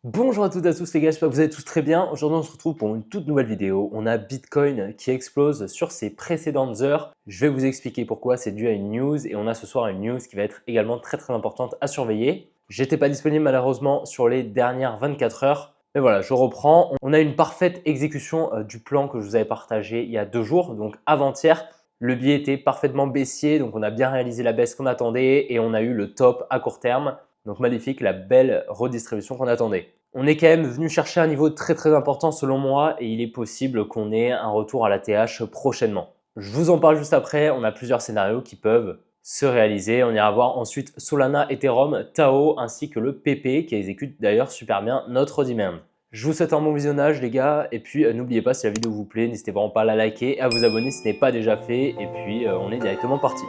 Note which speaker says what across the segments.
Speaker 1: Bonjour à toutes et à tous les gars, j'espère que vous allez tous très bien. Aujourd'hui on se retrouve pour une toute nouvelle vidéo. On a Bitcoin qui explose sur ses précédentes heures. Je vais vous expliquer pourquoi, c'est dû à une news et on a ce soir une news qui va être également très importante à surveiller. J'étais pas disponible malheureusement sur les dernières 24 heures. Mais voilà, je reprends. On a une parfaite exécution du plan que je vous avais partagé il y a 2 jours, donc avant-hier. Le biais était parfaitement baissier, donc on a bien réalisé la baisse qu'on attendait et on a eu le top à court terme. Donc magnifique, la belle redistribution qu'on attendait. On est quand même venu chercher un niveau très important selon moi et il est possible qu'on ait un retour à la TH prochainement. Je vous en parle juste après, on a plusieurs scénarios qui peuvent se réaliser. On ira voir ensuite Solana, Ethereum, Tao ainsi que le PP qui exécute d'ailleurs super bien notre demand. Je vous souhaite un bon visionnage les gars et puis n'oubliez pas si la vidéo vous plaît, n'hésitez vraiment pas à la liker et à vous abonner si ce n'est pas déjà fait et puis on est directement parti.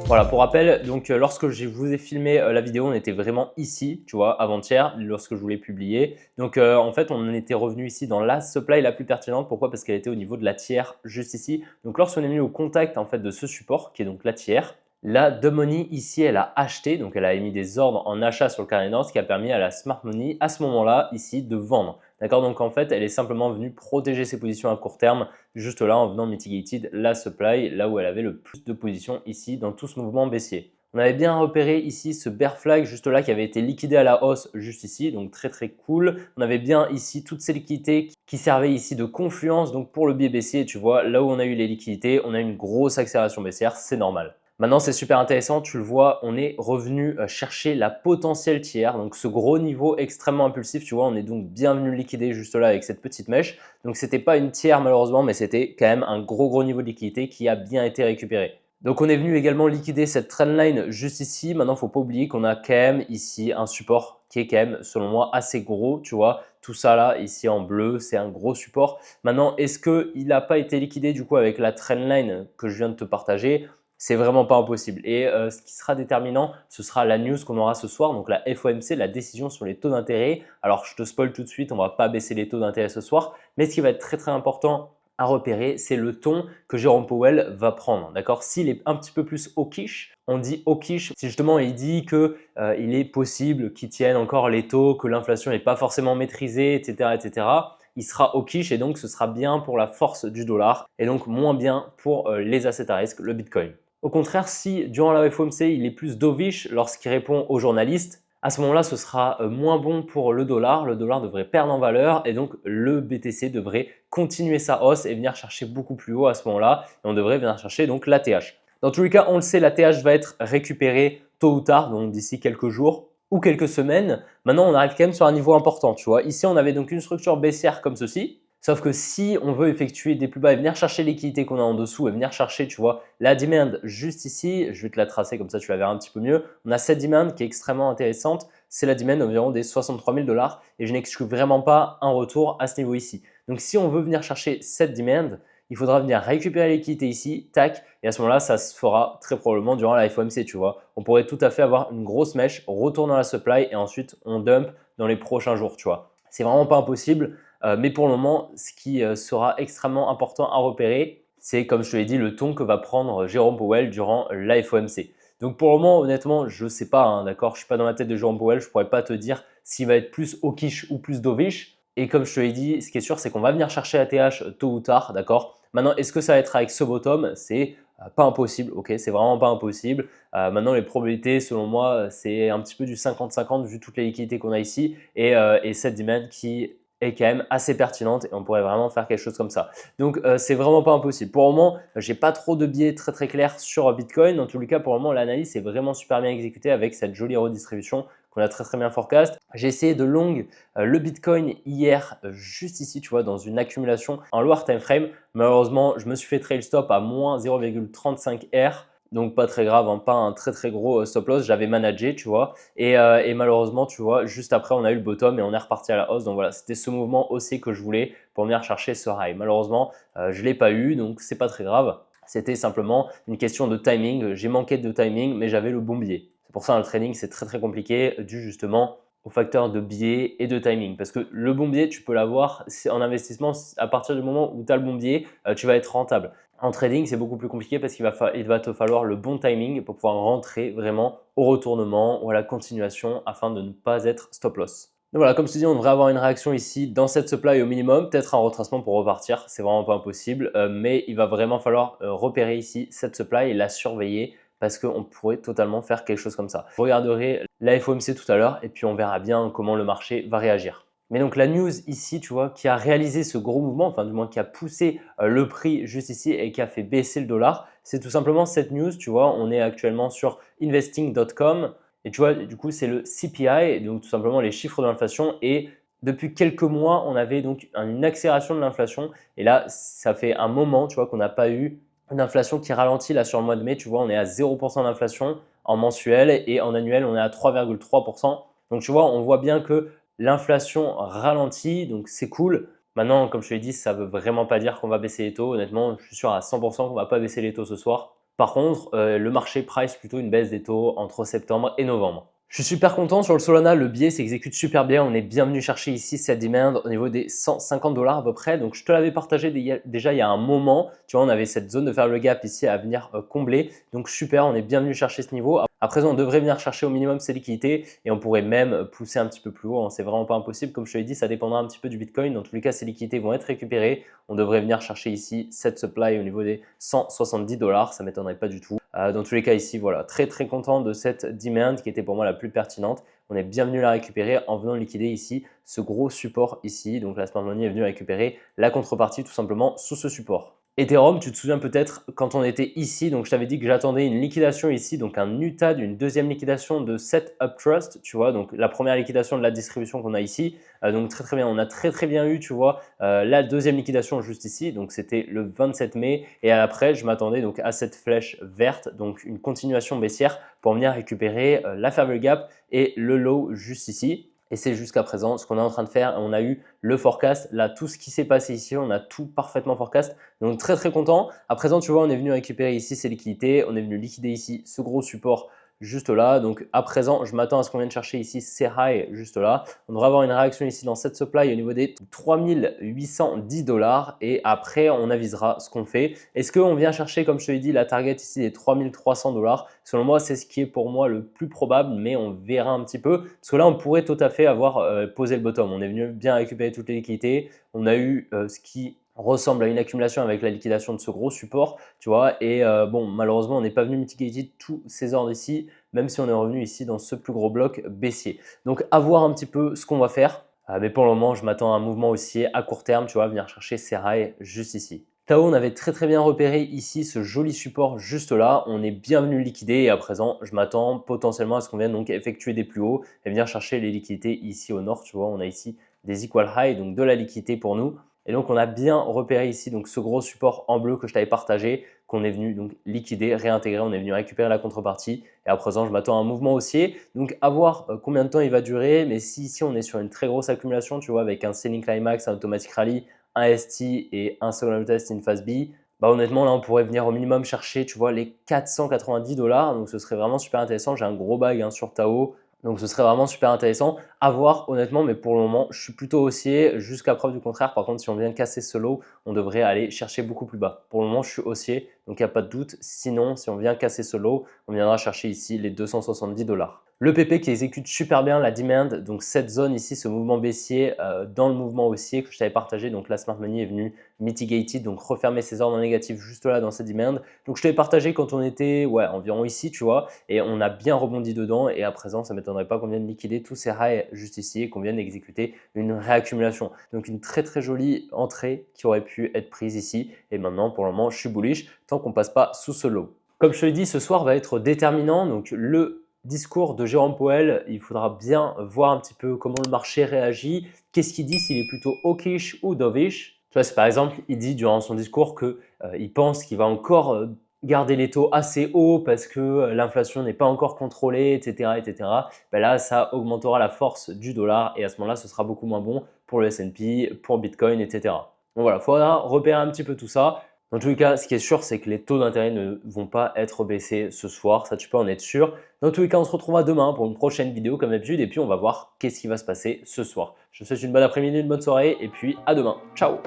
Speaker 1: Voilà, pour rappel, donc lorsque je vous ai filmé la vidéo, on était vraiment ici, tu vois, avant-hier, lorsque je voulais publier. Donc en fait, on était revenu ici dans la supply la plus pertinente. Pourquoi? Parce qu'elle était au niveau de la tiers, juste ici. Donc lorsqu'on est venu au contact en fait de ce support, qui est donc la tiers, la The Money ici, elle a acheté, donc elle a émis des ordres en achat sur le carnet d'ordre, ce qui a permis à la Smart Money, à ce moment-là, ici, de vendre. D'accord? Donc en fait, elle est simplement venue protéger ses positions à court terme juste là en venant mitigated la supply, là où elle avait le plus de positions ici dans tout ce mouvement baissier. On avait bien repéré ici ce bear flag juste là qui avait été liquidé à la hausse juste ici, donc très cool. On avait bien ici toutes ces liquidités qui servaient ici de confluence donc pour le biais baissier. Tu vois, là où on a eu les liquidités, on a une grosse accélération baissière, c'est normal. Maintenant, c'est super intéressant, tu le vois, on est revenu chercher la potentielle tiers, donc ce gros niveau extrêmement impulsif, tu vois, on est donc bien venu liquider juste là avec cette petite mèche. Donc, ce n'était pas une tiers malheureusement, mais c'était quand même un gros niveau de liquidité qui a bien été récupéré. Donc, on est venu également liquider cette trendline juste ici. Maintenant, il ne faut pas oublier qu'on a quand même ici un support qui est quand même, selon moi, assez gros, tu vois. Tout ça là, ici en bleu, c'est un gros support. Maintenant, est-ce qu'il n'a pas été liquidé du coup avec la trendline que je viens de te partager? C'est vraiment pas impossible. Et ce qui sera déterminant, ce sera la news qu'on aura ce soir, donc la FOMC, la décision sur les taux d'intérêt. Alors, je te spoil tout de suite, on ne va pas baisser les taux d'intérêt ce soir, mais ce qui va être très important à repérer, c'est le ton que Jérôme Powell va prendre. D'accord? S'il est un petit peu plus hawkish, on dit hawkish si justement il dit que il est possible qu'il tienne encore les taux, que l'inflation n'est pas forcément maîtrisée, etc. Il sera hawkish et donc ce sera bien pour la force du dollar et donc moins bien pour les assets à risque, le Bitcoin. Au contraire, si durant la FOMC, il est plus dovish lorsqu'il répond aux journalistes, à ce moment-là, ce sera moins bon pour le dollar. Le dollar devrait perdre en valeur et donc le BTC devrait continuer sa hausse et venir chercher beaucoup plus haut à ce moment-là. Et on devrait venir chercher donc la TH. Dans tous les cas, on le sait, la TH va être récupérée tôt ou tard, donc d'ici quelques jours ou quelques semaines. Maintenant, on arrive quand même sur un niveau important, tu vois. Ici, on avait donc une structure baissière comme ceci. Sauf que si on veut effectuer des plus bas et venir chercher l'équité qu'on a en dessous et venir chercher, tu vois, la demand juste ici, je vais te la tracer comme ça tu la verras un petit peu mieux. On a cette demand qui est extrêmement intéressante, c'est la demand environ des 63 000 $ et je n'exclus vraiment pas un retour à ce niveau ici. Donc si on veut venir chercher cette demand, il faudra venir récupérer l'équité ici, tac, et à ce moment-là, ça se fera très probablement durant la FOMC, tu vois. On pourrait tout à fait avoir une grosse mèche, retourner dans la supply et ensuite on dump dans les prochains jours, tu vois. C'est vraiment pas impossible. Mais pour le moment, ce qui sera extrêmement important à repérer, c'est comme je te l'ai dit, le ton que va prendre Jérôme Powell durant la FOMC. Donc pour le moment, honnêtement, je ne sais pas, hein, d'accord, je ne suis pas dans la tête de Jérôme Powell, je ne pourrais pas te dire s'il va être plus hawkish ou plus dovish. Et comme je te l'ai dit, ce qui est sûr, c'est qu'on va venir chercher la TH tôt ou tard, d'accord. Maintenant, est-ce que ça va être avec ce bottom? C'est pas impossible, ok, c'est vraiment pas impossible. Maintenant, les probabilités, selon moi, c'est un petit peu du 50-50 vu toutes les liquidités qu'on a ici et cette demand qui est quand même assez pertinente et on pourrait vraiment faire quelque chose comme ça. Donc, c'est vraiment pas impossible. Pour le moment, j'ai pas trop de biais très clairs sur Bitcoin. En tous les cas, pour le moment, l'analyse est vraiment super bien exécutée avec cette jolie redistribution qu'on a très bien forecast. J'ai essayé de long le Bitcoin hier, juste ici, tu vois, dans une accumulation en lower time frame. Malheureusement, je me suis fait trail stop à moins 0,35 R. Donc pas très grave, hein, pas un très gros stop loss, j'avais managé, tu vois. Et malheureusement, tu vois, juste après, on a eu le bottom et on est reparti à la hausse. Donc voilà, c'était ce mouvement haussier que je voulais pour venir chercher ce high. Malheureusement, je ne l'ai pas eu, donc c'est pas très grave. C'était simplement une question de timing. J'ai manqué de timing, mais j'avais le bon biais. C'est pour ça, le trading, c'est très compliqué, dû justement aux facteurs de biais et de timing. Parce que le bon biais, tu peux l'avoir en investissement à partir du moment où tu as le bon biais, tu vas être rentable. En trading, c'est beaucoup plus compliqué parce il va te falloir le bon timing pour pouvoir rentrer vraiment au retournement ou à la continuation afin de ne pas être stop loss. Donc voilà, comme je te dis, on devrait avoir une réaction ici dans cette supply au minimum, peut-être un retracement pour repartir, c'est vraiment pas impossible, mais il va vraiment falloir repérer ici cette supply et la surveiller parce qu'on pourrait totalement faire quelque chose comme ça. Je regarderai la FOMC tout à l'heure et puis on verra bien comment le marché va réagir. Mais donc la news ici, tu vois, qui a réalisé ce gros mouvement, enfin du moins qui a poussé le prix juste ici et qui a fait baisser le dollar, c'est tout simplement cette news, tu vois, on est actuellement sur investing.com et tu vois, du coup, c'est le CPI, donc tout simplement les chiffres de l'inflation et depuis quelques mois, on avait donc une accélération de l'inflation et là, ça fait un moment, tu vois, qu'on n'a pas eu une inflation qui ralentit là sur le mois de mai, tu vois, on est à 0% d'inflation en mensuel et en annuel, on est à 3,3%. Donc tu vois, on voit bien que l'inflation ralentit, donc c'est cool. Maintenant, comme je te l'ai dit, ça ne veut vraiment pas dire qu'on va baisser les taux. Honnêtement, je suis sûr à 100% qu'on ne va pas baisser les taux ce soir. Par contre, le marché price plutôt une baisse des taux entre septembre et novembre. Je suis super content sur le Solana, le biais s'exécute super bien. On est bien venu chercher ici cette demand au niveau des 150 $ à peu près. Donc je te l'avais partagé déjà il y a un moment. Tu vois, on avait cette zone de faire le gap ici à venir combler. Donc super, on est bien venu chercher ce niveau. À présent, on devrait venir chercher au minimum ces liquidités et on pourrait même pousser un petit peu plus haut. C'est vraiment pas impossible. Comme je te l'ai dit, ça dépendra un petit peu du Bitcoin. Dans tous les cas, ces liquidités vont être récupérées. On devrait venir chercher ici cette supply au niveau des 170 $. Ça m'étonnerait pas du tout. Dans tous les cas ici, voilà, très très content de cette demand qui était pour moi la plus pertinente. On est bien venu la récupérer en venant liquider ici ce gros support ici. Donc la smart money est venue récupérer la contrepartie tout simplement sous ce support. Ethereum, tu te souviens peut-être quand on était ici, donc je t'avais dit que j'attendais une liquidation ici, donc un UTAD, une deuxième liquidation de Set Up Trust, tu vois, donc la première liquidation de la distribution qu'on a ici, donc très très bien, on a très très bien eu, tu vois, la deuxième liquidation juste ici, donc c'était le 27 mai, et après je m'attendais donc à cette flèche verte, donc une continuation baissière pour venir récupérer la Fair Value Gap et le low juste ici. Et c'est jusqu'à présent ce qu'on est en train de faire. On a eu le forecast. Là, tout ce qui s'est passé ici, on a tout parfaitement forecast. Donc, très, très content. À présent, tu vois, on est venu récupérer ici ces liquidités. On est venu liquider ici ce gros support juste là. Donc, à présent, je m'attends à ce qu'on vienne chercher ici ces highs juste là. On devrait avoir une réaction ici dans cette supply au niveau des 3810 $. Et après, on avisera ce qu'on fait. Est-ce qu'on vient chercher, comme je te l'ai dit, la target ici des 3300 $? Selon moi, c'est ce qui est pour moi le plus probable, mais on verra un petit peu. Parce que là, on pourrait tout à fait avoir posé le bottom. On est venu bien récupérer toutes les liquidités. On a eu ce qui ressemble à une accumulation avec la liquidation de ce gros support, tu vois. Et bon, malheureusement, on n'est pas venu mitiger tous ces ordres ici, même si on est revenu ici dans ce plus gros bloc baissier. Donc, à voir un petit peu ce qu'on va faire. Mais pour le moment, je m'attends à un mouvement haussier à court terme, tu vois, venir chercher ces highs juste ici. Tao, on avait très très bien repéré ici ce joli support juste là. On est bien venu liquider et à présent, je m'attends potentiellement à ce qu'on vienne donc effectuer des plus hauts et venir chercher les liquidités ici au nord. Tu vois, on a ici des equal high, donc de la liquidité pour nous. Et donc, on a bien repéré ici donc ce gros support en bleu que je t'avais partagé, qu'on est venu donc liquider, réintégrer. On est venu récupérer la contrepartie. Et à présent, je m'attends à un mouvement haussier. Donc, à voir combien de temps il va durer. Mais si ici, on est sur une très grosse accumulation, tu vois, avec un selling climax, un automatic rally, un ST et un second test in phase B, bah honnêtement, là, on pourrait venir au minimum chercher, tu vois, les 490 $. Donc, ce serait vraiment super intéressant. J'ai un gros bag sur Tao. Donc, ce serait vraiment super intéressant à voir, honnêtement. Mais pour le moment, je suis plutôt haussier jusqu'à preuve du contraire. Par contre, si on vient casser ce low, on devrait aller chercher beaucoup plus bas. Pour le moment, je suis haussier. Donc, il n'y a pas de doute. Sinon, si on vient casser ce low, on viendra chercher ici les 270 $. Le PP qui exécute super bien la demand, donc cette zone ici, ce mouvement baissier dans le mouvement haussier que je t'avais partagé, donc la smart money est venue mitigated, donc refermer ses ordres négatifs juste là dans cette demand. Donc je t'avais partagé quand on était environ ici, tu vois, et on a bien rebondi dedans et à présent, ça ne m'étonnerait pas qu'on vienne liquider tous ces highs juste ici et qu'on vienne exécuter une réaccumulation. Donc une très très jolie entrée qui aurait pu être prise ici et maintenant pour le moment, je suis bullish tant qu'on ne passe pas sous ce low. Comme je te l'ai dit, ce soir va être déterminant, donc le discours de Jérôme Powell, il faudra bien voir un petit peu comment le marché réagit. Qu'est-ce qu'il dit, s'il est plutôt hawkish ou dovish. Tu vois, si par exemple, il dit durant son discours qu'il pense qu'il va encore garder les taux assez hauts parce que l'inflation n'est pas encore contrôlée, etc. etc. Ben là, ça augmentera la force du dollar et à ce moment-là, ce sera beaucoup moins bon pour le S&P, pour Bitcoin, etc. Donc voilà, il faudra repérer un petit peu tout ça. Dans tous les cas, ce qui est sûr, c'est que les taux d'intérêt ne vont pas être baissés ce soir. Ça, tu peux en être sûr. Dans tous les cas, on se retrouvera demain pour une prochaine vidéo comme d'habitude. Et puis, on va voir qu'est-ce qui va se passer ce soir. Je te souhaite une bonne après-midi, une bonne soirée. Et puis, à demain. Ciao!